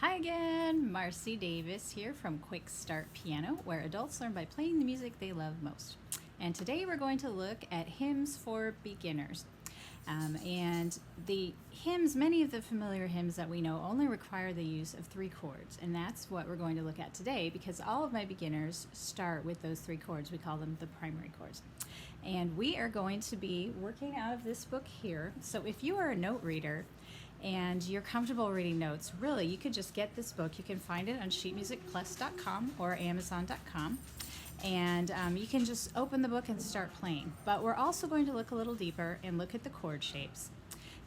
Hi again, Marcy Davis here from Quick Start Piano, where adults learn by playing the music they love most. And today we're going to look at hymns for beginners. And the hymns, many of the familiar hymns that we know only require the use of 3 chords. And that's what we're going to look at today because all of my beginners start with those 3 chords. We call them the primary chords. And we are going to be working out of this book here. So if you are a note reader and you're comfortable reading notes, really, you could just get this book. You can find it on sheetmusicplus.com or amazon.com. And you can just open the book and start playing. But we're also going to look a little deeper and look at the chord shapes.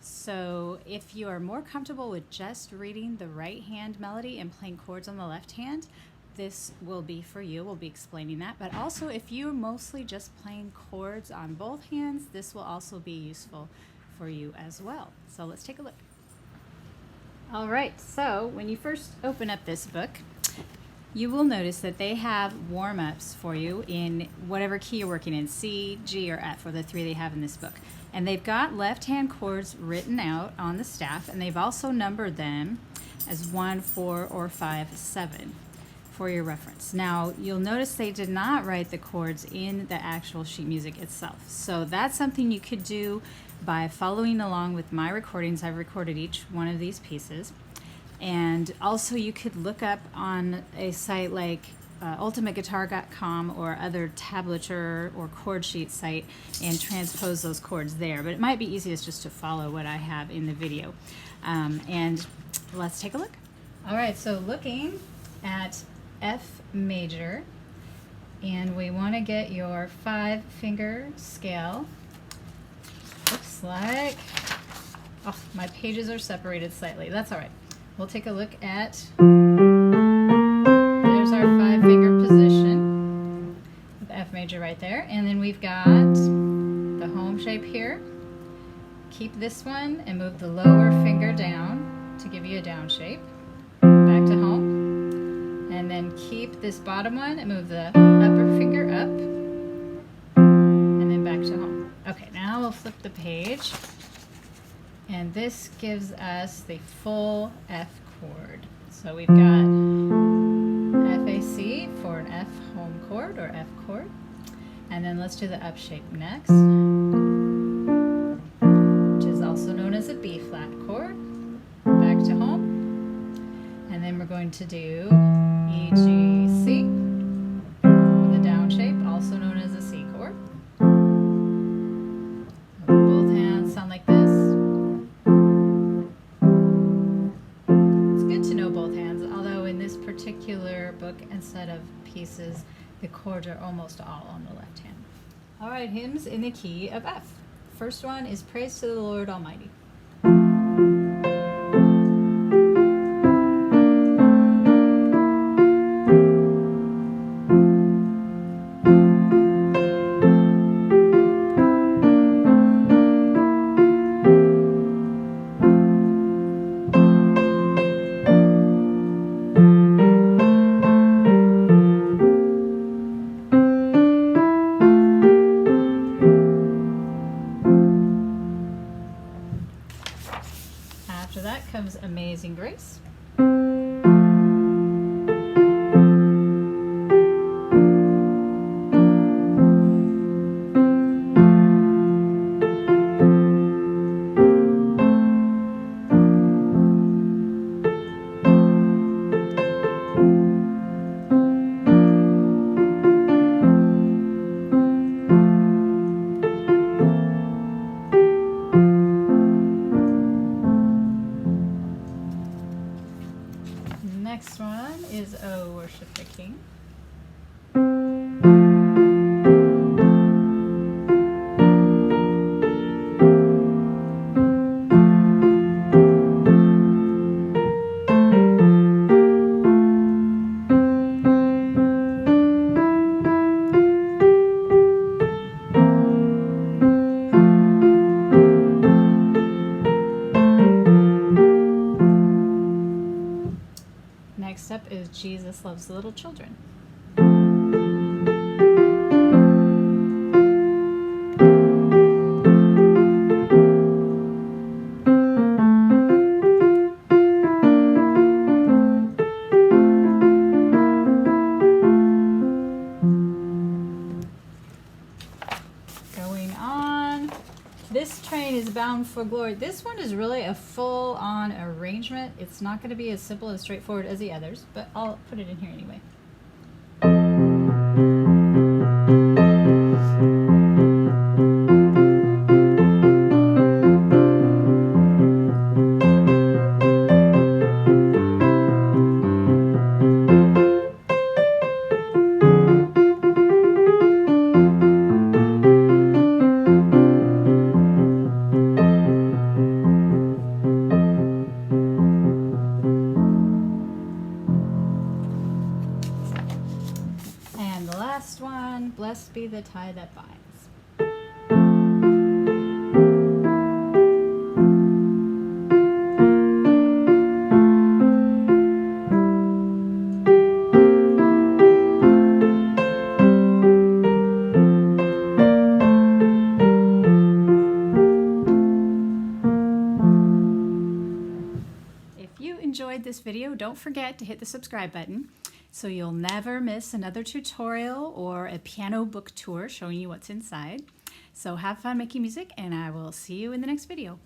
So if you are more comfortable with just reading the right hand melody and playing chords on the left hand, this will be for you. We'll be explaining that. But also if you're mostly just playing chords on both hands, this will also be useful for you as well. So let's take a look. All right, so when you first open up this book, you will notice that they have warm-ups for you in whatever key you're working in, C, G, or F, or the 3 they have in this book. And they've got left-hand chords written out on the staff, and they've also numbered them as 1, 4, or 5, 7 for your reference. Now, you'll notice they did not write the chords in the actual sheet music itself. So that's something you could do by following along with my recordings. I've recorded each one of these pieces. And also you could look up on a site like ultimateguitar.com or other tablature or chord sheet site and transpose those chords there. But it might be easiest just to follow what I have in the video. And let's take a look. All right, so looking at F major, and we want to get your 5-finger scale. Looks like, oh, my pages are separated slightly. That's all right. We'll take a look at, there's our 5-finger position with F major right there. And then we've got the home shape here. Keep this one and move the lower finger down to give you a down shape. Back to home. And then keep this bottom one and move the upper finger up. And then back to home. Okay, now we'll flip the page. And this gives us the full F chord. So we've got FAC for an F home chord or F chord. And then let's do the up shape next, which is also known as a B flat chord. Back to home. And then we're going to do E, G, C with a down shape, also known as a C chord. Both hands sound like this. Particular book and set of pieces, the chords are almost all on the left hand. All right, hymns in the key of F. First one is Praise to the Lord Almighty. After that comes Amazing Grace. Next one is Oh, Worship the King. Next up is Jesus Loves the Little Children. for Glory. This one is really a full-on arrangement. It's not going to be as simple and straightforward as the others, but I'll put it in here anyway. And the last one, blessed be the tie that binds. If you enjoyed this video, don't forget to hit the subscribe button so you'll never miss another tutorial or a piano book tour showing you what's inside. So have fun making music, and I will see you in the next video.